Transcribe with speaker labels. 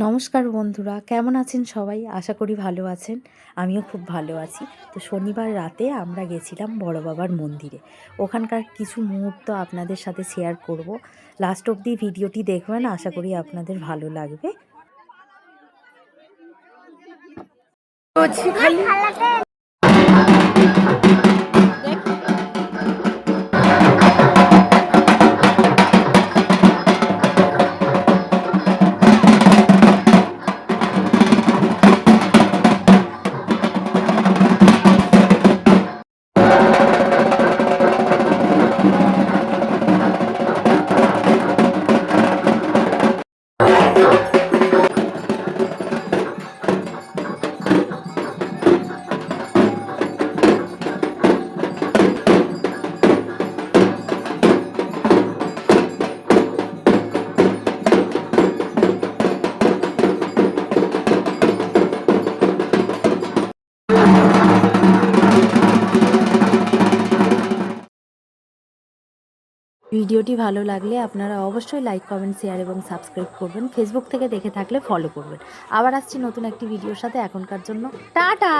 Speaker 1: নমস্কার বন্ধুরা, কেমন আছেন সবাই? আশা করি ভালো আছেন। আমিও খুব ভালো আছি। তো শনিবার রাতে আমরা গেছিলাম বড় বাবার মন্দিরে। ওখানকার কিছু মুহূর্ত আপনাদের সাথে শেয়ার করব। লাস্ট অবধি ভিডিওটি দেখবেন, আশা করি আপনাদের ভালো লাগবে। ভিডিওটি ভালো লাগলে আপনারা অবশ্যই লাইক, কমেন্ট, শেয়ার এবং সাবস্ক্রাইব করবেন। ফেসবুক থেকে দেখে থাকলে ফলো করবেন। আবার আসছি নতুন একটি ভিডিওর সাথে। এখনকার জন্য টাটা।